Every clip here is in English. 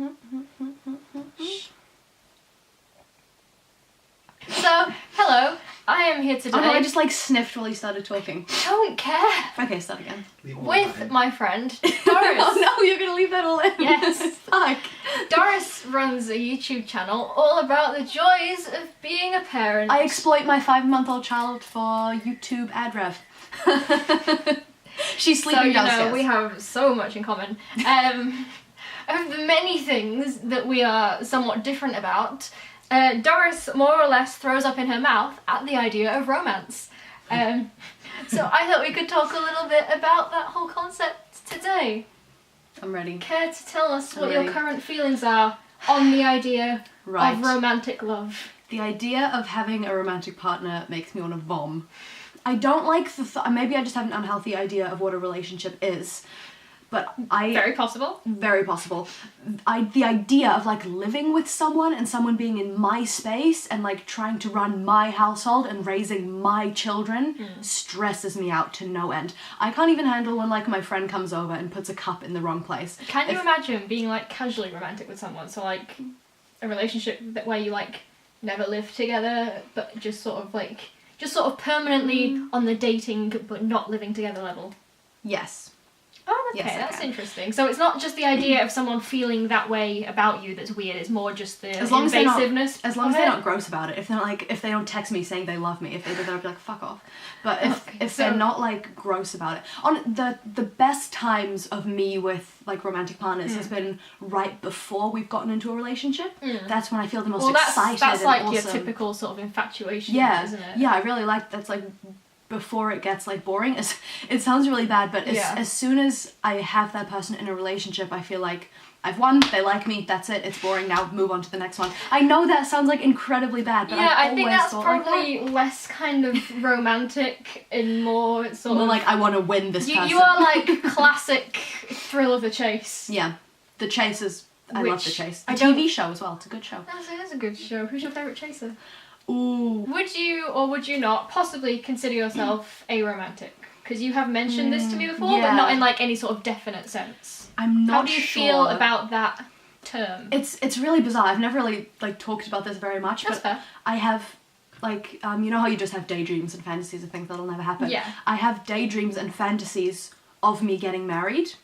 So, hello, I am here today. Oh no, I just like sniffed while you started talking. Don't care. Okay, start again. With my friend, Doris. Oh no, you're gonna leave that all in. Yes. Fuck. Doris runs a YouTube channel all about the joys of being a parent. I exploit my 5-month-old child for YouTube ad rev. She's sleeping downstairs. We have so much in common. Of the many things that we are somewhat different about, Doris more or less throws up in her mouth at the idea of romance. So I thought we could talk a little bit about that whole concept today. I'm ready. Care to tell us what your current feelings are on the idea of romantic love? The idea of having a romantic partner makes me want to vom. I don't like the maybe I just have an unhealthy idea of what a relationship is. But Very possible. Very possible. The idea of like living with someone and someone being in my space and like trying to run my household and raising my children stresses me out to no end. I can't even handle when like my friend comes over and puts a cup in the wrong place. Can you imagine being like casually romantic with someone? So like a relationship where you like never live together but just sort of permanently on the dating but not living together level. Yes. Oh, okay, that's interesting. So it's not just the idea of someone feeling that way about you that's weird, it's more just the invasiveness. As long as they're not gross about it. If they don't text me saying they love me, if they do that, I'd be like, fuck off. But if they're not like gross about it. On the best times of me with like romantic partners has been right before we've gotten into a relationship. That's when I feel the most excited. That's like and your awesome. Typical sort of infatuation, isn't it? Yeah, I really like that's like before it gets like boring. It sounds really bad, but as soon as I have that person in a relationship, I feel like I've won, they like me, that's it, it's boring, now move on to the next one. I know that sounds like incredibly bad, but I think that's probably less kind of romantic and more sort of like I want to win this person. You are like classic thrill of the chase. Yeah, the chase is, I love the chase. A TV show as well, it's a good show. That's a good show. Who's your favourite chaser? Ooh. Would you or would you not possibly consider yourself aromantic? Because you have mentioned this to me before, but not in like any sort of definite sense. I'm not sure. How do you feel about that term? It's really bizarre. I've never really like talked about this very much, That's fair. I have like you know how you just have daydreams and fantasies of things that'll never happen. Yeah. I have daydreams and fantasies of me getting married.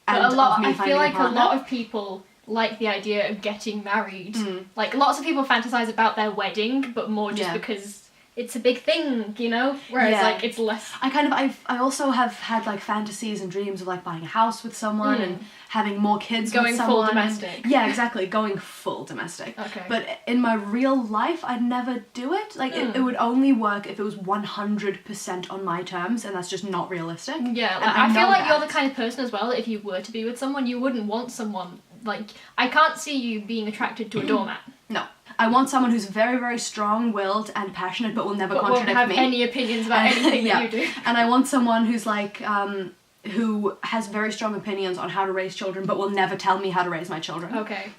And but of me I finding feel like a partner. lot of people like the idea of getting married. Like lots of people fantasize about their wedding, but more just because it's a big thing, you know? Whereas like it's less. I also have had like fantasies and dreams of like buying a house with someone and having more kids with someone. Going full domestic. Yeah, exactly, going full domestic. Okay. But in my real life, I'd never do it. Like it would only work if it was 100% on my terms, and that's just not realistic. Yeah, like, I feel like you're the kind of person as well that if you were to be with someone, you wouldn't want someone like, I can't see you being attracted to a doormat. No. I want someone who's very, very strong-willed and passionate, but will never contradict me. Won't have any opinions about anything that you do. And I want someone who's like, who has very strong opinions on how to raise children, but will never tell me how to raise my children. Okay.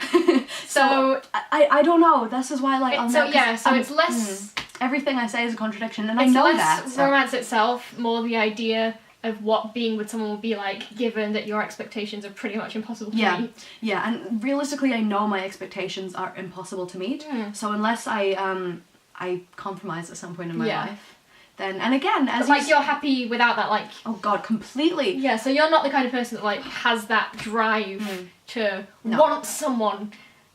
So I don't know. This is why like it's less. Everything I say is a contradiction, and I know that. It's less romance itself, more the idea of what being with someone will be like, given that your expectations are pretty much impossible to meet. Yeah, and realistically, I know my expectations are impossible to meet. So unless I compromise at some point in my life, then, and again, as you're happy without that, like. Oh God, completely. Yeah, so you're not the kind of person that like has that drive to want someone.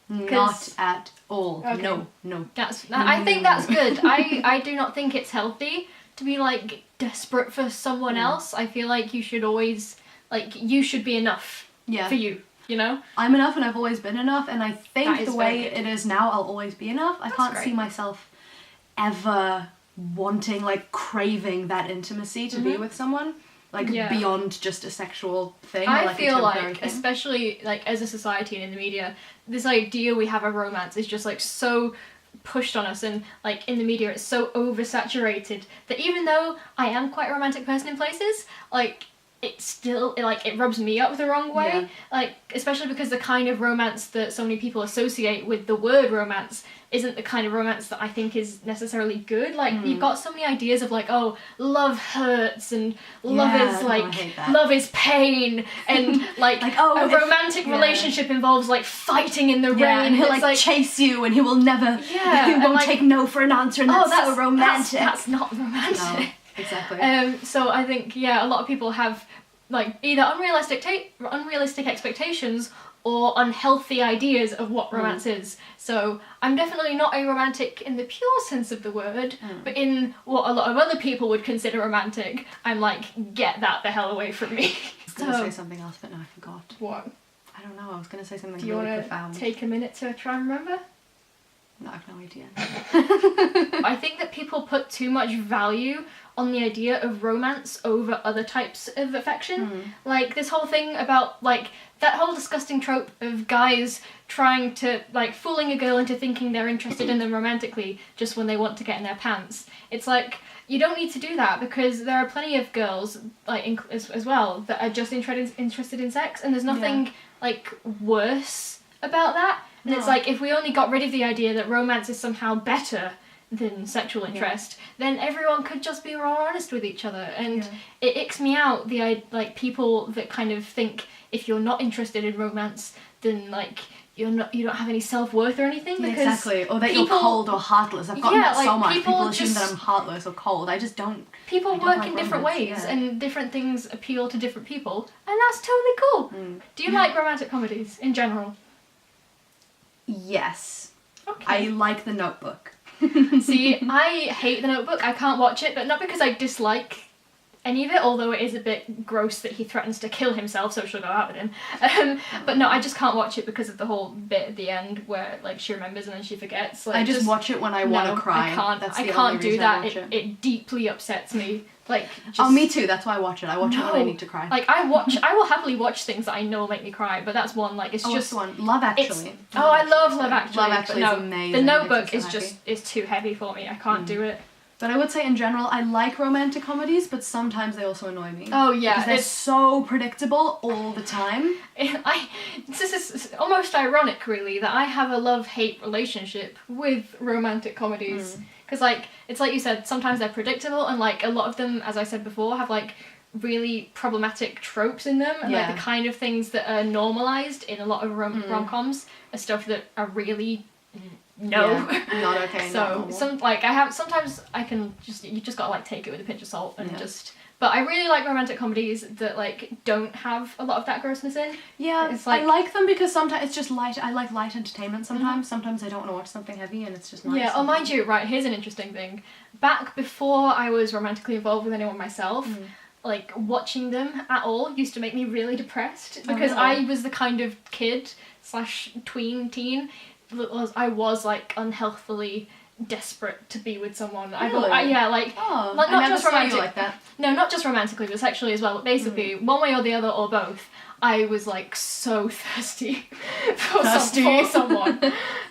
Not at all. Okay. No. I think that's good. I do not think it's healthy to be like desperate for someone else. I feel like you should always, like, you should be enough for you, you know? I'm enough and I've always been enough, and I think the way it is now, I'll always be enough. I can't see myself ever wanting, like, craving that intimacy to be with someone. Like, beyond just a sexual thing. I or, like, feel like, especially, like, as a society and in the media, this idea we have of romance is just, like, so pushed on us, and like in the media it's so oversaturated that even though I am quite a romantic person in places, like it rubs me up the wrong way. Yeah. Like, especially because the kind of romance that so many people associate with the word romance isn't the kind of romance that I think is necessarily good. Like, you've got so many ideas of, like, oh, love hurts, and love is, like, love is pain, and, like a romantic relationship involves, like, fighting in the rain. And he'll, like, chase you, and he will never, he won't take no for an answer, and that's so romantic. That's not romantic. No. Exactly. So I think, a lot of people have, like, either unrealistic expectations or unhealthy ideas of what romance is. So I'm definitely not a romantic in the pure sense of the word, but in what a lot of other people would consider romantic, I'm like, get that the hell away from me. I was going to say something else, but now I forgot. What? I don't know, I was going to say something really profound. Do you want to take a minute to try and remember? No, I have no idea. I think that people put too much value on the idea of romance over other types of affection. Like, this whole thing about, like, that whole disgusting trope of guys trying to, like, fooling a girl into thinking they're interested in them romantically just when they want to get in their pants. It's like, you don't need to do that, because there are plenty of girls, like, as well, that are just interested in sex, and there's nothing, like, worse about that. And it's like, if we only got rid of the idea that romance is somehow better than sexual interest, then everyone could just be more honest with each other. And it icks me out, like, people that kind of think if you're not interested in romance, then, like, you don't have any self-worth or anything. Because exactly, or that you're cold or heartless. I've gotten that so much. People assume that I'm heartless or cold. I just don't. People work in different ways, and different things appeal to different people, and that's totally cool. Do you like romantic comedies in general? Yes. Okay. I like The Notebook. See, I hate The Notebook. I can't watch it, but not because I dislike any of it, although it is a bit gross that he threatens to kill himself so she'll go out with him. But no, I just can't watch it because of the whole bit at the end where, like, she remembers and then she forgets. Like, I just watch it when I want to cry. I can't do that. It deeply upsets me. Like, oh, me too. That's why I watch it. I watch it when I need to cry. Like, I will happily watch things that I know will make me cry, but that's one, like, it's just... one? Love Actually. I love Love Actually. Love Actually is amazing. The Notebook is too heavy for me. I can't do it. But I would say in general, I like romantic comedies, but sometimes they also annoy me. Oh yeah, because they're so predictable all the time. This is almost ironic, really, that I have a love-hate relationship with romantic comedies. Because, like, it's like you said, sometimes they're predictable, and, like, a lot of them, as I said before, have, like, really problematic tropes in them, and like the kind of things that are normalized in a lot of rom-coms are stuff that are really not okay. So sometimes I can just, you just gotta, like, take it with a pinch of salt and just. But I really like romantic comedies that, like, don't have a lot of that grossness in. Yeah, it's like, I like them because sometimes it's just light. I like light entertainment sometimes. Sometimes I don't want to watch something heavy and it's just nice. Yeah, mind you, right, here's an interesting thing. Back before I was romantically involved with anyone myself, like, watching them at all used to make me really depressed. Because I was the kind of kid / teen that I was, like, unhealthily desperate to be with someone. Really? Not just romantic. Like that. No, not just romantically, but sexually as well. But basically, one way or the other, or both, I was, like, so thirsty for someone.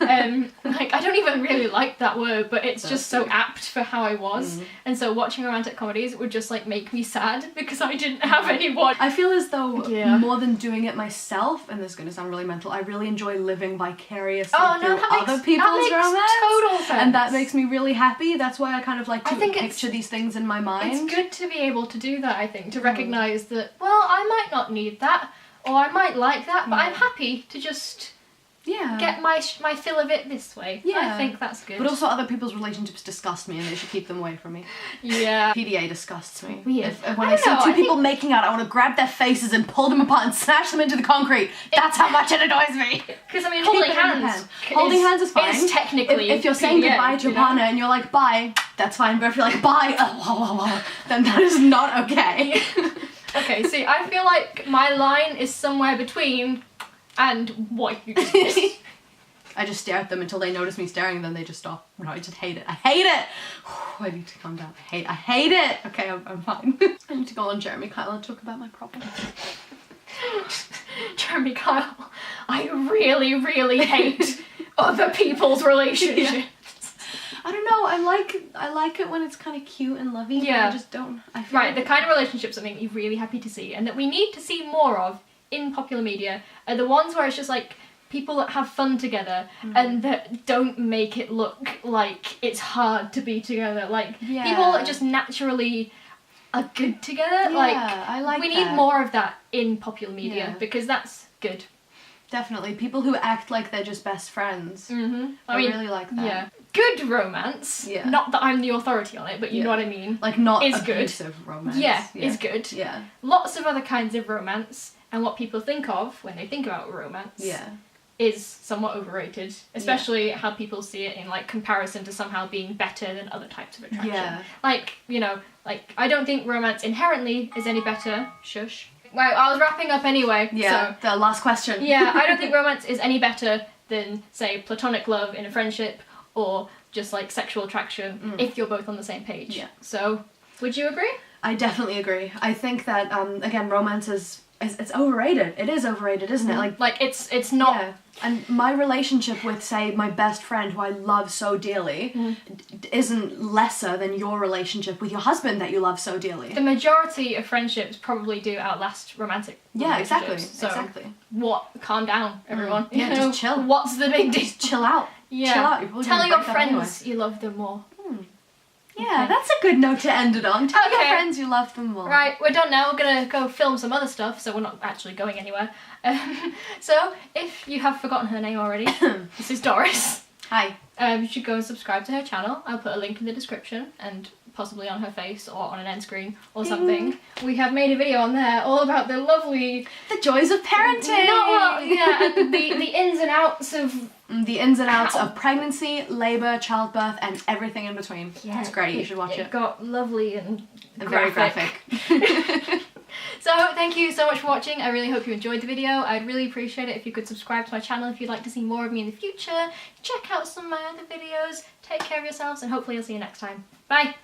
Like, I don't even really like that word, but it's just so apt for how I was. And so watching romantic comedies would just, like, make me sad because I didn't have anyone. I feel as though more than doing it myself, and this is going to sound really mental, I really enjoy living vicariously through other people's romance. Total sense. And that makes me really happy. That's why I kind of like to picture these things in my mind. It's good to be able to do that, I think, to recognise that, well, I might not need that, or I might like that, but I'm happy to just get my fill of it this way. Yeah. I think that's good. But also other people's relationships disgust me and they should keep them away from me. Yeah. PDA disgusts me. Yeah. When I see two people making out, I want to grab their faces and pull them apart and smash them into the concrete. That's how much it annoys me. Because, I mean, holding hands is fine. Is technically if you're saying goodbye to your partner and you're like, bye, that's fine. But if you're like, bye, then that is not okay. Okay, see, I feel like my line is somewhere between and what you just did. I just stare at them until they notice me staring and then they just stop. No, I just hate it. I hate it! I need to calm down. I hate it! Okay, I'm fine. I need to go on Jeremy Kyle and talk about my problems. Jeremy Kyle, I really, really hate other people's relationships. I don't know, I like it when it's kind of cute and lovey, but I just don't... Right, the kind of relationships that make me really happy to see, and that we need to see more of in popular media, are the ones where it's just like, people that have fun together and that don't make it look like it's hard to be together. Like, people that just naturally are good together. I like we need more of that in popular media because that's good. Definitely. People who act like they're just best friends. I really like that. Yeah. Good romance. Yeah. Not that I'm the authority on it, but you know what I mean. Like, not is abusive romance. Yeah, is good. Yeah. Lots of other kinds of romance, and what people think of when they think about romance is somewhat overrated, especially how people see it in like comparison to somehow being better than other types of attraction. Yeah. Like, you know, like I don't think romance inherently is any better. Shush. Well, I was wrapping up anyway. Yeah. So. The last question. Yeah, I don't think romance is any better than, say, platonic love in a friendship or just like sexual attraction if you're both on the same page. Yeah. So, would you agree? I definitely agree. I think that again, romance is it's overrated. It is overrated, isn't it? Like it's not. Yeah. And my relationship with, say, my best friend, who I love so dearly, isn't lesser than your relationship with your husband that you love so dearly. The majority of friendships probably do outlast romantic relationships. So exactly. What? Calm down, everyone. Yeah, just chill. What's the big deal? Just chill out. Yeah. Chill out. You're Tell your friends you love them more. Yeah, that's a good note to end it on. Tell your friends you love them more. Right, we're done now. We're gonna go film some other stuff, so we're not actually going anywhere. So, if you have forgotten her name already, this is Doris. Hi. You should go and subscribe to her channel. I'll put a link in the description and possibly on her face or on an end screen or something. We have made a video on there all about the lovely... The joys of parenting! And the ins and outs of... The ins and outs of pregnancy, labour, childbirth, and everything in between. Yeah, it's great, you should watch it. It got lovely and very graphic. So, thank you so much for watching. I really hope you enjoyed the video. I'd really appreciate it if you could subscribe to my channel if you'd like to see more of me in the future. Check out some of my other videos. Take care of yourselves, and hopefully I'll see you next time. Bye!